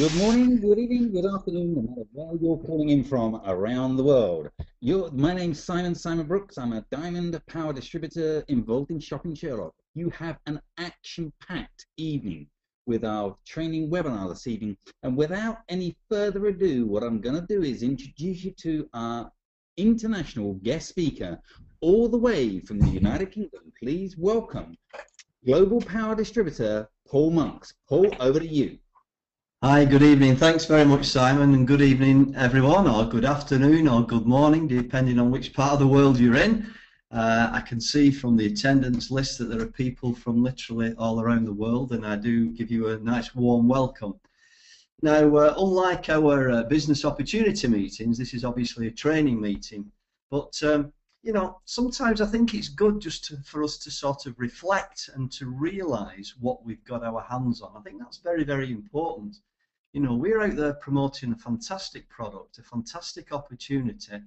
Good morning, good evening, good afternoon, no matter where you're calling in from around the world. My name's Simon Brookes. I'm a diamond power distributor involved in shopping Sherlock. You have an action-packed evening with our training webinar this evening. And without any further ado, what I'm going to do is introduce you to our international guest speaker all the way from the United Kingdom. Please welcome Global Power Distributor Paul Monks. Paul, over to you. Hi, good evening. Thanks very much, Simon, and good evening, everyone, or good afternoon, or good morning, depending on which part of the world you're in. I can see from the attendance list that there are people from literally all around the world, and I do give you a nice warm welcome. Now, unlike our business opportunity meetings, this is obviously a training meeting, but you know, sometimes I think it's good just for us to sort of reflect and to realise what we've got our hands on. I think that's very, very important. You know, we're out there promoting a fantastic product, a fantastic opportunity,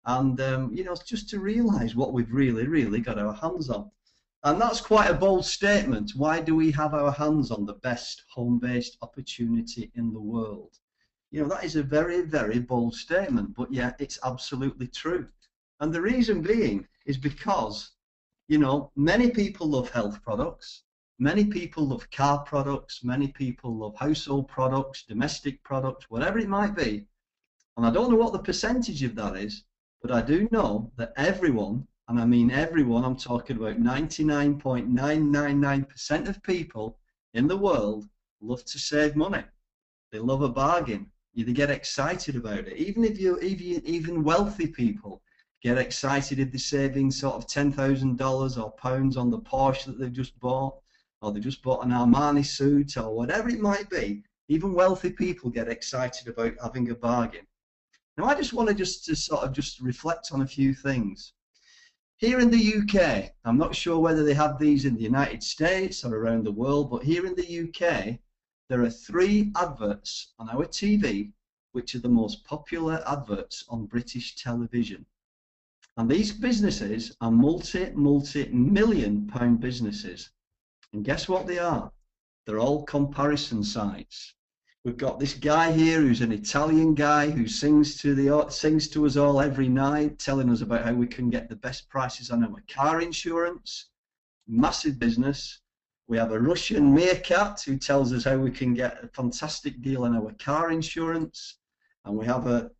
and you know, just to realise what we've really got our hands on. And that's quite a bold statement. Why do we have our hands on the best home-based opportunity in the world? You know, that is a very bold statement, but yeah, it's absolutely true. And the reason being is because, you know, many people love health products. Many people love car products, many people love household products, domestic products, whatever it might be. And I don't know what the percentage of that is, but I do know that everyone, and I mean everyone, I'm talking about 99.999% of people in the world love to save money. They love a bargain. They get excited about it. Even wealthy people get excited if they're saving sort of $10,000 or pounds on the Porsche that they've just bought, or they just bought an Armani suit, or whatever it might be. Even wealthy people get excited about having a bargain. Now, I just want to just reflect on a few things. Here in the UK, I'm not sure whether they have these in the United States or around the world, but here in the UK, there are 3 adverts on our TV which are the most popular adverts on British television. And these businesses are multi-million pound businesses. And guess what they are? They're all comparison sites. We've got this guy here who's an Italian guy who sings to us all every night, telling us about how we can get the best prices on our car insurance. Massive business. We have a Russian meerkat who tells us how we can get a fantastic deal on our car insurance. And we have a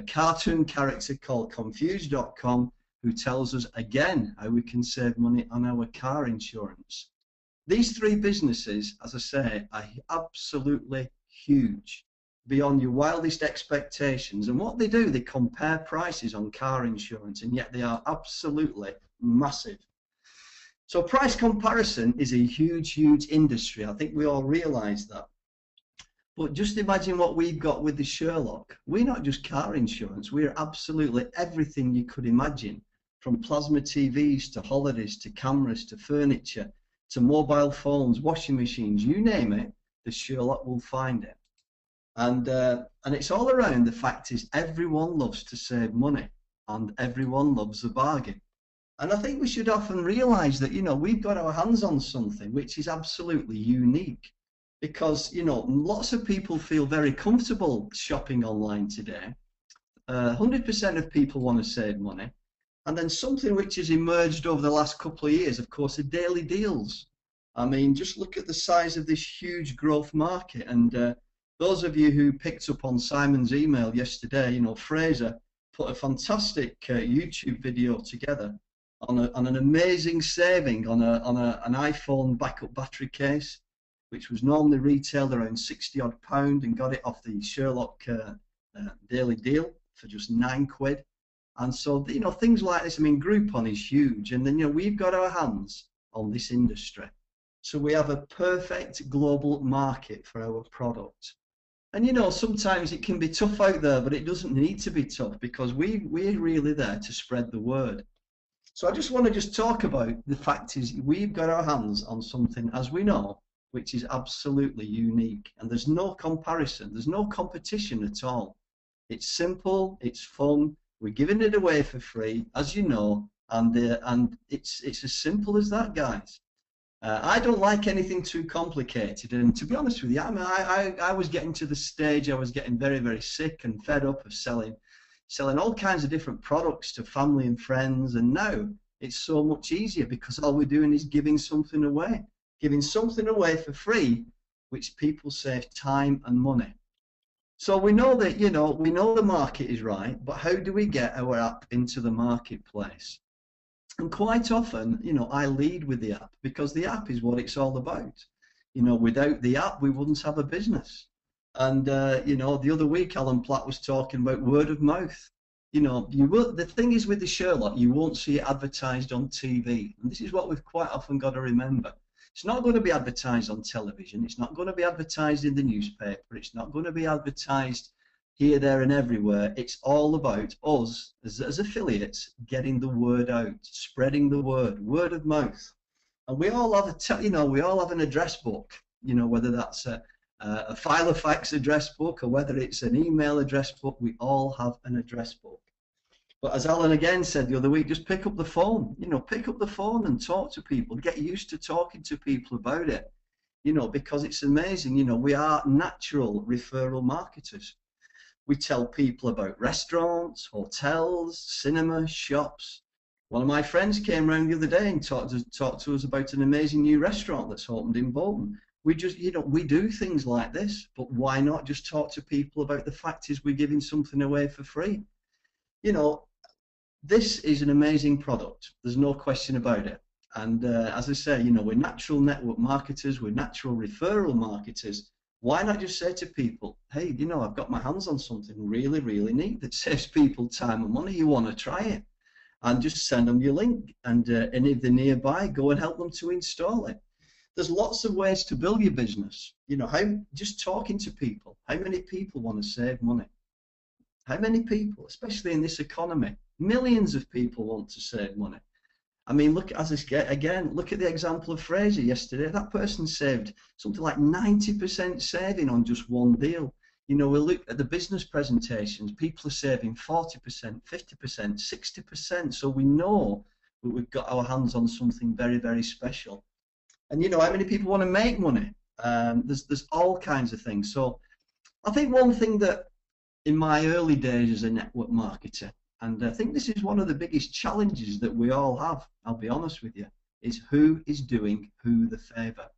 cartoon character called Confused.com who tells us again how we can save money on our car insurance. These 3 businesses, as I say, are absolutely huge, beyond your wildest expectations. And what they do, they compare prices on car insurance, and yet they are absolutely massive. So price comparison is a huge industry. I think we all realise that. But just imagine what we've got with the Sherlock. We're not just car insurance, we're absolutely everything you could imagine, from plasma TVs to holidays to cameras to furniture to mobile phones, washing machines, you name it, the Sherlock will find it. And it's all around. The fact is, everyone loves to save money and everyone loves a bargain. And I think we should often realise that, you know, we've got our hands on something which is absolutely unique. Because, you know, lots of people feel very comfortable shopping online today. 100% of people want to save money. And then something which has emerged over the last couple of years, of course, are daily deals. I mean, just look at the size of this huge growth market. And those of you who picked up on Simon's email yesterday, you know, Fraser put a fantastic YouTube video together on an amazing saving on an iPhone backup battery case, which was normally retailed around 60 odd pound, and got it off the Sherlock daily deal for just £9. And so, you know, things like this. I mean, Groupon is huge, and then, you know, we've got our hands on this industry. So we have a perfect global market for our product. And, you know, sometimes it can be tough out there, but it doesn't need to be tough, because we're really there to spread the word. So I just want to talk about the fact is we've got our hands on something, as we know, which is absolutely unique, and there's no comparison, there's no competition at all. It's simple, it's fun, we're giving it away for free, as you know, and it's as simple as that, guys. I don't like anything too complicated, and to be honest with you, I mean, I was getting to the stage I was getting very, very sick and fed up of selling all kinds of different products to family and friends, and now it's so much easier because all we're doing is giving something away for free, which people save time and money. So we know that, we know the market is right, but how do we get our app into the marketplace? And quite often, I lead with the app because the app is what it's all about. Without the app, we wouldn't have a business. And, the other week, Alan Platt was talking about word of mouth. The thing is with the Sherlock, you won't see it advertised on TV. And this is what we've quite often got to remember. It's not going to be advertised on television. It's not going to be advertised in the newspaper. It's not going to be advertised here, there, and everywhere. It's all about us as affiliates getting the word out, spreading the word of mouth. And we all have we all have an address book. Whether that's a Filofax address book or whether it's an email address book, we all have an address book. But as Alan again said the other week, just pick up the phone. Pick up the phone and talk to people. Get used to talking to people about it. Because it's amazing. We are natural referral marketers. We tell people about restaurants, hotels, cinemas, shops. One of my friends came around the other day and talked to us about an amazing new restaurant that's opened in Bolton. We just, we do things like this, but why not just talk to people about the fact is we're giving something away for free? This is an amazing product. There's no question about it. And as I say, we're natural network marketers, we're natural referral marketers. Why not just say to people, hey, I've got my hands on something really, really neat that saves people time and money. You want to try it? And just send them your link. And if they're nearby, go and help them to install it. There's lots of ways to build your business. Just talking to people. How many people want to save money? How many people, especially in this economy? Millions of people want to save money. I mean, look at the example of Fraser yesterday. That person saved something like 90% saving on just one deal. We look at the business presentations, people are saving 40%, 50%, 60%. So we know that we've got our hands on something very, very special. And how many people want to make money? There's all kinds of things. So I think one thing that in my early days as a network marketer, and I think this is one of the biggest challenges that we all have, I'll be honest with you, is who is doing who the favour.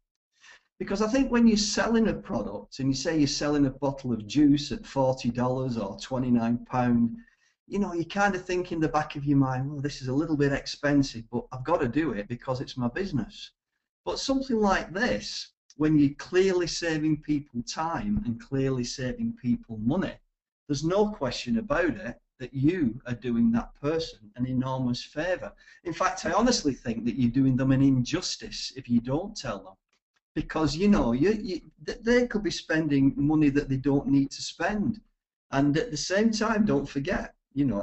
Because I think when you're selling a product and you say you're selling a bottle of juice at $40 or £29, you kind of think in the back of your mind, well, this is a little bit expensive, but I've got to do it because it's my business. But something like this, when you're clearly saving people time and clearly saving people money, there's no question about it that you are doing that person an enormous favour. In fact, I honestly think that you're doing them an injustice if you don't tell them. Because, they could be spending money that they don't need to spend. And at the same time, don't forget,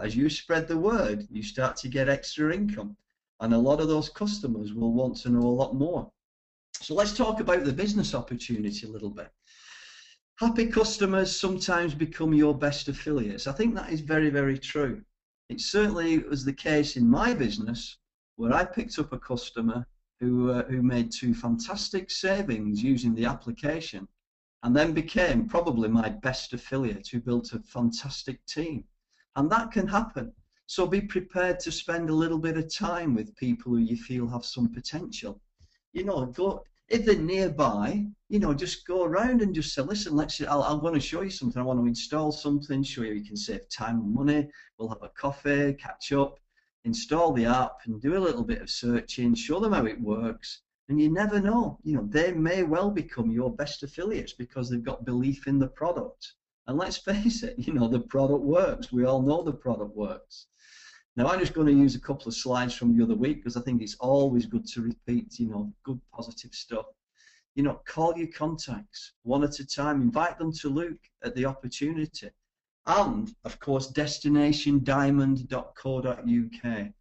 as you spread the word, you start to get extra income. And a lot of those customers will want to know a lot more. So let's talk about the business opportunity a little bit. Happy customers sometimes become your best affiliates. I think that is very, very true. It certainly was the case in my business where I picked up a customer who made 2 fantastic savings using the application and then became probably my best affiliate who built a fantastic team. And that can happen. So be prepared to spend a little bit of time with people who you feel have some potential. If they're nearby, just go around and just say, listen, I'm going to show you something. I want to install something, show you can save time and money. We'll have a coffee, catch up, install the app and do a little bit of searching, show them how it works. And you never know, they may well become your best affiliates because they've got belief in the product. And let's face it, the product works. We all know the product works. Now, I'm just going to use a couple of slides from the other week because I think it's always good to repeat, good positive stuff. Call your contacts one at a time, invite them to look at the opportunity. And, of course, destinationdiamond.co.uk.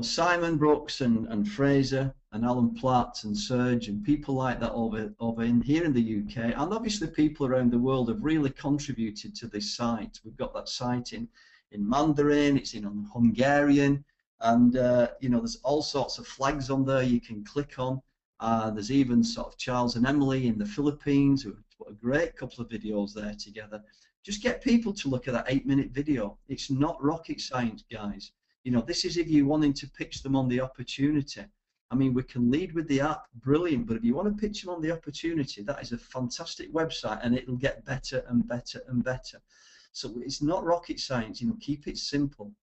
Simon Brookes and Fraser and Alan Platt and Serge and people like that over in here in the UK, and obviously people around the world have really contributed to this site. We've got that site in Mandarin, it's in Hungarian, and there's all sorts of flags on there you can click on, There's even sort of Charles and Emily in the Philippines who put a great couple of videos there together. Just get people to look at that 8-minute video. It's not rocket science, guys. You know, this is if you're wanting to pitch them on the opportunity. I mean, we can lead with the app, brilliant, but if you want to pitch them on the opportunity, that is a fantastic website, and it'll get better and better and better. So it's not rocket science, you know, keep it simple.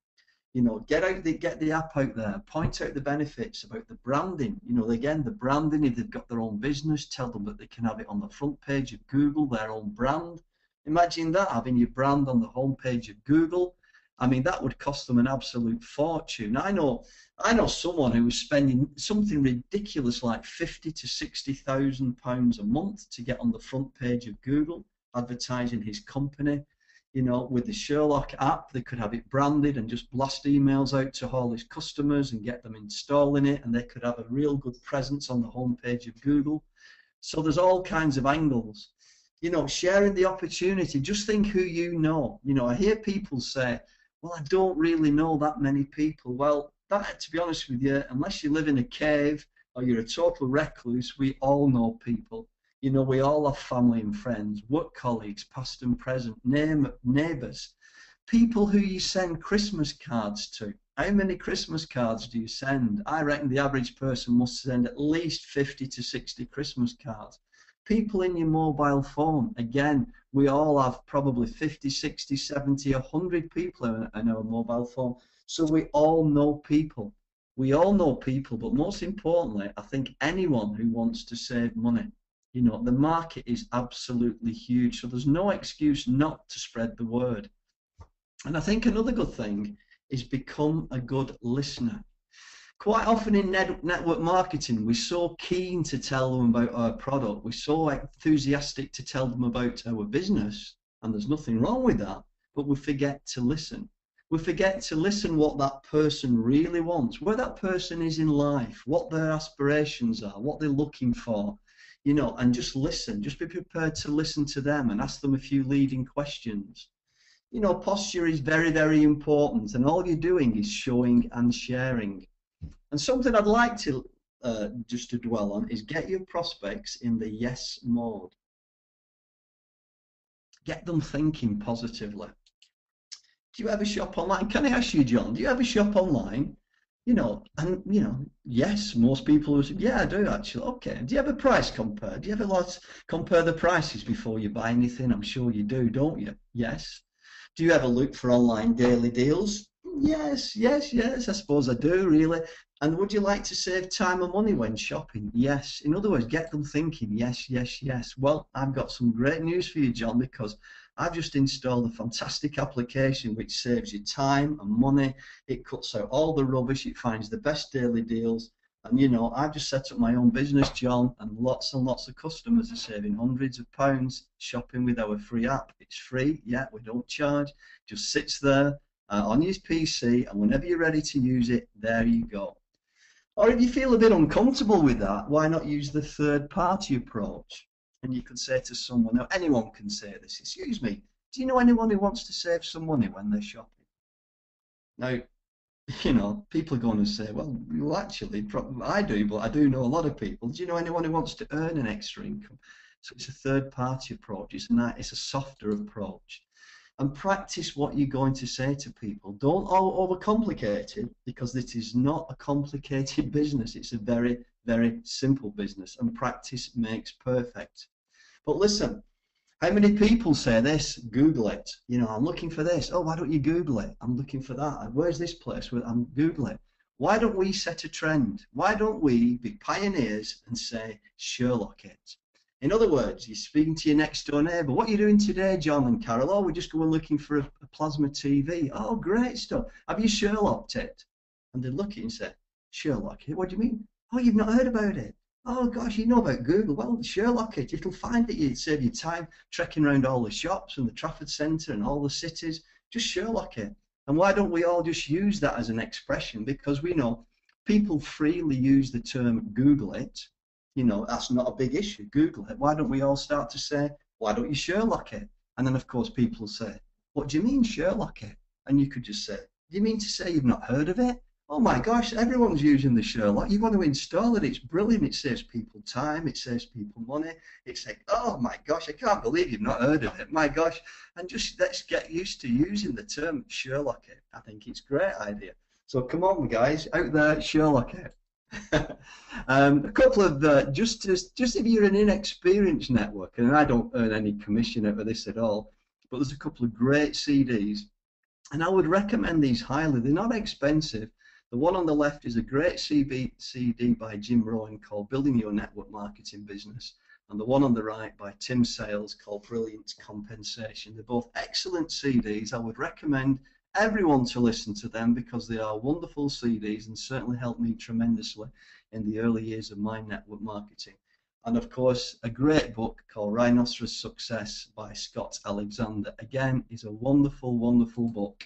You know, get the app out there, point out the benefits about the branding. You know, again, the branding, if they've got their own business, tell them that they can have it on the front page of Google, their own brand. Imagine that, having your brand on the home page of Google. I mean, that would cost them an absolute fortune. I know someone who was spending something ridiculous like £50,000 to £60,000 a month to get on the front page of Google, advertising his company. You know, with the Sherlock app, they could have it branded and just blast emails out to all his customers and get them installing it, and they could have a real good presence on the home page of Google. So there's all kinds of angles. You know, sharing the opportunity, just think who you know. You know, I hear people say, well, I don't really know that many people. Well, that, to be honest with you, unless you live in a cave or you're a total recluse, we all know people. You know, we all have family and friends, work colleagues, past and present, neighbours, people who you send Christmas cards to. How many Christmas cards do you send? I reckon the average person must send at least 50 to 60 Christmas cards. People in your mobile phone, again, we all have probably 50, 60, 70, 100 people in our mobile phone. So we all know people. We all know people, but most importantly, I think anyone who wants to save money. You know, the market is absolutely huge, so there's no excuse not to spread the word. And I think another good thing is become a good listener. Quite often in network marketing, we're so keen to tell them about our product, we're so enthusiastic to tell them about our business, and there's nothing wrong with that, but we forget to listen. We forget to listen what that person really wants, where that person is in life, what their aspirations are, what they're looking for, you know, and just listen. Just be prepared to listen to them and ask them a few leading questions. You know, posture is very, very important, and all you're doing is showing and sharing. And something I'd like to just to dwell on is get your prospects in the yes mode. Get them thinking positively. Do you ever shop online? Can I ask you, John, do you ever shop online? You know, and you know, yes, most people will say, yeah, I do actually. Okay. Do you ever price compare? Do you ever compare the prices before you buy anything? I'm sure you do, don't you? Yes. Do you ever look for online daily deals? Yes, yes, yes, I suppose I do, really. And would you like to save time and money when shopping? Yes. In other words, get them thinking, yes, yes, yes. Well, I've got some great news for you, John, because I've just installed a fantastic application which saves you time and money. It cuts out all the rubbish. It finds the best daily deals. And, you know, I've just set up my own business, John, and lots of customers are saving hundreds of pounds shopping with our free app. It's free, yeah, we don't charge. Just sits there on your PC, and whenever you're ready to use it, there you go. Or if you feel a bit uncomfortable with that, why not use the third-party approach? And you could say to someone, now anyone can say this, excuse me, do you know anyone who wants to save some money when they're shopping? Now, you know, people are going to say, well, actually, I do, but I do know a lot of people. Do you know anyone who wants to earn an extra income? So it's a third-party approach. It's a softer approach. And practice what you're going to say to people. Don't overcomplicate it, because this is not a complicated business. It's a very, very simple business, and practice makes perfect. But listen, how many people say this? Google it. You know, I'm looking for this. Oh, why don't you Google it? I'm looking for that. Where's this place? I'm Google it. Why don't we set a trend? Why don't we be pioneers and say, Sherlock it? In other words, you're speaking to your next door neighbour. What are you doing today, John and Carol? Oh, we're just going looking for a plasma TV. Oh, great stuff. Have you Sherlocked it? And they look at you and say, Sherlock it? What do you mean? Oh, you've not heard about it. Oh, gosh, you know about Google. Well, Sherlock it. It'll find it. You'd save you time trekking around all the shops and the Trafford Centre and all the cities. Just Sherlock it. And why don't we all just use that as an expression? Because we know people freely use the term Google it. You know, that's not a big issue. Google it. Why don't we all start to say, why don't you Sherlock it? And then, of course, people say, what do you mean Sherlock it? And you could just say, do you mean to say you've not heard of it? oh my gosh, everyone's using the Sherlock. You want to install it. It's brilliant. It saves people time. It saves people money. It's like, oh my gosh, I can't believe you've not heard of it. My gosh. And just let's get used to using the term Sherlock it. I think it's a great idea. So come on, guys, out there, Sherlock it. A couple of, just if you're an inexperienced networker, and I don't earn any commission out of this at all, but there's a couple of great CDs, and I would recommend these highly. They're not expensive. The one on the left is a great CD by Jim Rohn called Building Your Network Marketing Business, and the one on the right by Tim Sales called Brilliant Compensation. They're both excellent CDs. I would recommend everyone to listen to them because they are wonderful CDs and certainly helped me tremendously in the early years of my network marketing. And of course, a great book called Rhinoceros Success by Scott Alexander. Again, is a wonderful, wonderful book.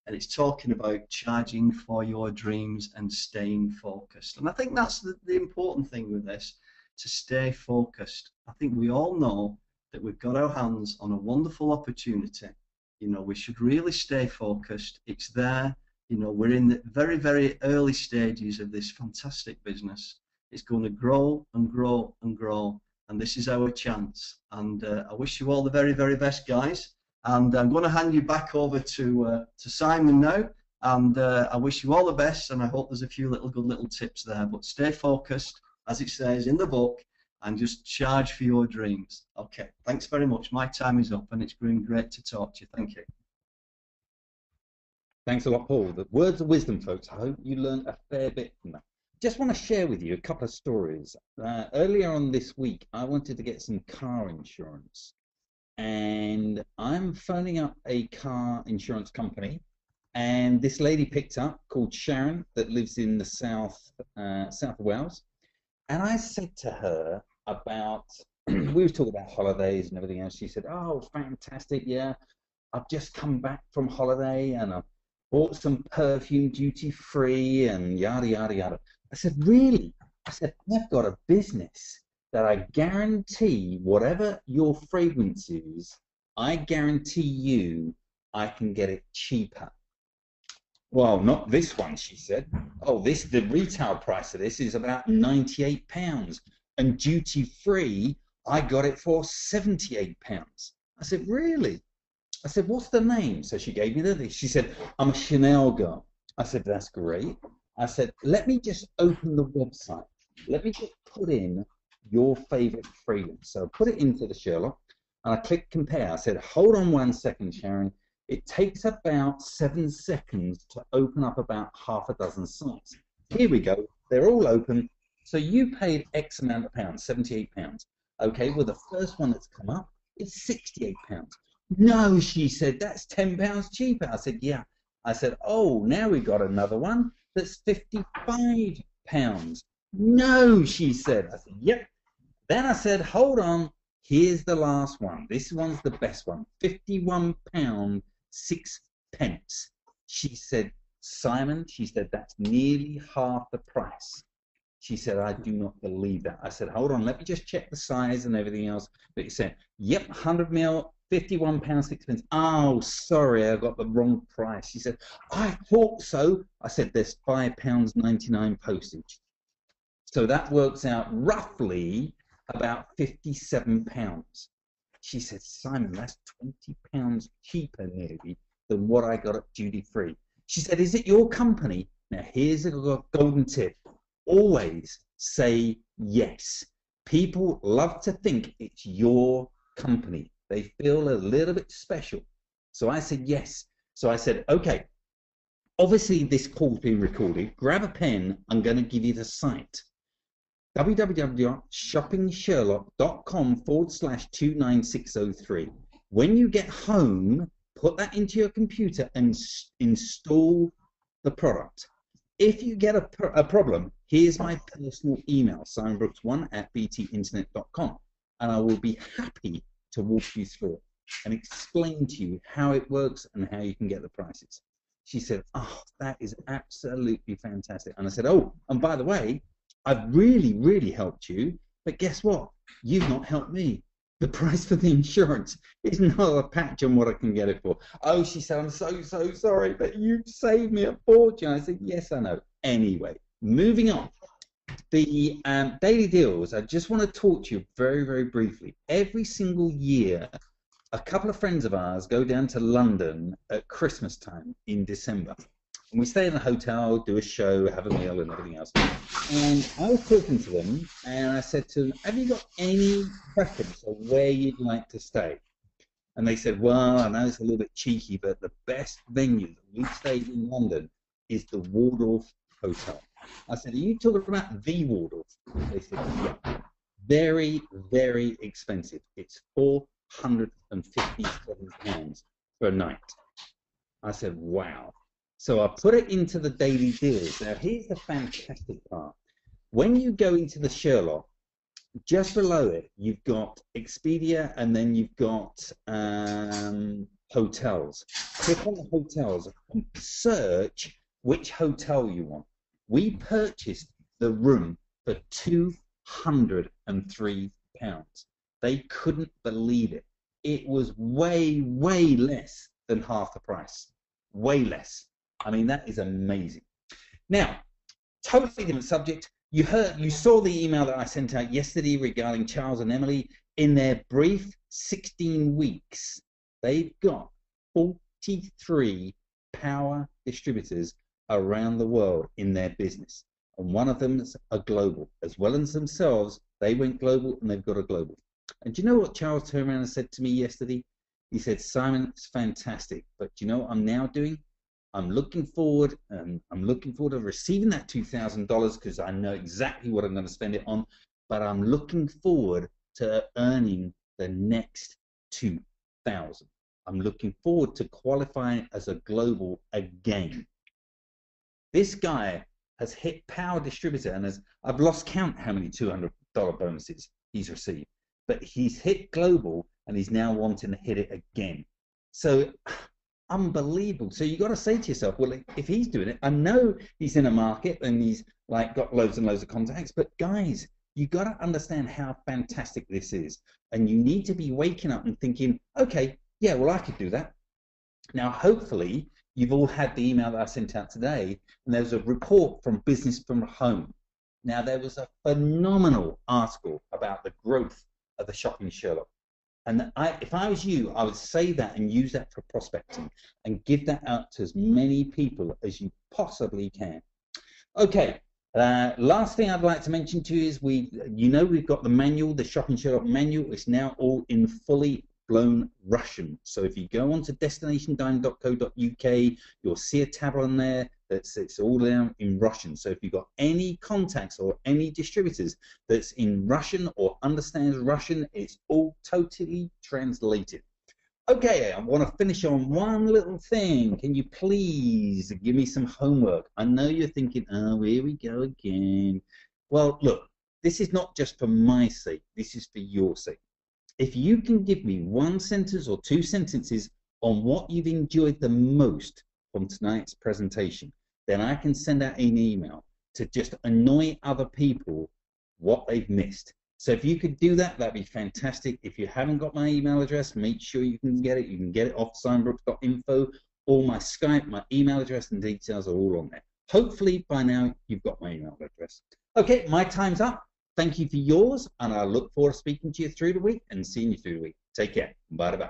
And it's talking about charging for your dreams and staying focused. And I think that's the important thing with this, to stay focused. I think we all know that we've got our hands on a wonderful opportunity. You know, we should really stay focused. It's there. You know, we're in the very, very early stages of this fantastic business. It's going to grow and grow and grow. And this is our chance. And I wish you all the very, very best, guys. And I'm going to hand you back over to Simon now, and I wish you all the best, and I hope there's a few good little tips there. But stay focused, as it says in the book, and just charge for your dreams. Okay, thanks very much. My time is up, and it's been great to talk to you. Thank you. Thanks a lot, Paul. The words of wisdom, folks. I hope you learned a fair bit from that. Just want to share with you a couple of stories. Earlier on this week, I wanted to get some car insurance. And I'm phoning up a car insurance company, and this lady picked up, called Sharon, that lives in the south of Wales. And I said to her about, we were talking about holidays and everything else. She said, oh, fantastic, yeah, I've just come back from holiday and I bought some perfume duty free and yada, yada, yada. I said, really? I said, I've got a business that I guarantee whatever your fragrance is, I guarantee you I can get it cheaper. Well, not this one, she said. Oh, the retail price of this is about £98. And duty free, I got it for £78. I said, really? I said, what's the name? So she gave me the, she said, I'm a Chanel girl. I said, that's great. I said, let me just open the website. Let me just put in your favorite fragrance. So I put it into the Sherlock and I clicked compare. I said, hold on 1 second, Sharon. It takes about 7 seconds to open up about half a dozen sites. Here we go. They're all open. So you paid X amount of pounds, £78. Okay, well, the first one that's come up is £68. No, she said, that's £10 cheaper. I said, yeah. I said, oh, now we've got another one that's £55. No, she said. I said, yep. Then I said, hold on, here's the last one. This one's the best one, £51, 6 pence. She said, Simon, she said, that's nearly half the price. She said, I do not believe that. I said, hold on, let me just check the size and everything else. But he said, yep, 100 ml, £51, 6 pence. Oh, sorry, I got the wrong price. She said, I thought so. I said, there's £5.99 postage. So that works out roughly about £57. She said, Simon, that's £20 cheaper nearly than what I got at duty free. She said, is it your company? Now here's a golden tip. Always say yes. People love to think it's your company. They feel a little bit special. So I said yes. So I said, okay, obviously this call's being recorded. Grab a pen. I'm going to give you the site. www.shoppingsherlock.com/29603. When you get home, put that into your computer and install the product. If you get a problem, here's my personal email, simonbrooks1@btinternet.com, and I will be happy to walk you through it and explain to you how it works and how you can get the prices. She said, oh, that is absolutely fantastic. And I said, oh, and by the way, I've really, really helped you, but guess what? You've not helped me. The price for the insurance is not a patch on what I can get it for. Oh, she said, I'm so sorry, but you've saved me a fortune. I said, yes, I know. Anyway, moving on. The daily deals, I just want to talk to you very, very briefly. Every single year, a couple of friends of ours go down to London at Christmas time in December. And we stay in a hotel, do a show, have a meal and everything else. And I was talking to them and I said to them, have you got any preference of where you'd like to stay? And they said, well, I know it's a little bit cheeky, but the best venue that we've stayed in London is the Waldorf Hotel. I said, are you talking about the Waldorf? They said, yeah. Very, very expensive. It's £457 for a night. I said, wow. So I put it into the daily deals. Now, here's the fantastic part. When you go into the Sherlock, just below it, you've got Expedia, and then you've got hotels. Click on the hotels and search which hotel you want. We purchased the room for £203. They couldn't believe it. It was way, way less than half the price. Way less. I mean, that is amazing. Now, totally different subject. You saw the email that I sent out yesterday regarding Charles and Emily. In their brief 16 weeks, they've got 43 power distributors around the world in their business. And one of them is a global. As well as themselves, they went global and they've got a global. And do you know what Charles turned around and said to me yesterday? He said, Simon, it's fantastic, but do you know what I'm now doing? I'm looking forward to receiving that $2,000 because I know exactly what I'm going to spend it on, but I'm looking forward to earning the next 2,000. I'm looking forward to qualifying as a global again. This guy has hit power distributor and I've lost count how many $200 bonuses he's received, but he's hit global and he's now wanting to hit it again. So unbelievable. So you got to say to yourself, well, if he's doing it, I know he's in a market and he's like got loads and loads of contacts, but guys, you got to understand how fantastic this is, and you need to be waking up and thinking, okay, yeah, well, I could do that. Now, hopefully, you've all had the email that I sent out today, and there's a report from Business from Home. Now, there was a phenomenal article about the growth of the shopping Sherlock. And if I was you, I would say that and use that for prospecting and give that out to as many people as you possibly can. Okay, last thing I'd like to mention to you is we've got the manual, the Shopping Sherlock manual. It's now all in fully blown Russian. So if you go onto destinationdine.co.uk, you'll see a tab on there it's all down in Russian. So if you've got any contacts or any distributors that's in Russian or understands Russian, it's all totally translated. Okay, I want to finish on one little thing. Can you please give me some homework? I know you're thinking, oh, here we go again. Well, look, this is not just for my sake. This is for your sake. If you can give me one sentence or two sentences on what you've enjoyed the most from tonight's presentation, then I can send out an email to just annoy other people what they've missed. So if you could do that, that'd be fantastic. If you haven't got my email address, make sure you can get it. You can get it off simonbrooks.info, or my Skype, my email address and details are all on there. Hopefully by now you've got my email address. Okay, my time's up. Thank you for yours, and I look forward to speaking to you through the week and seeing you through the week. Take care. Bye-bye.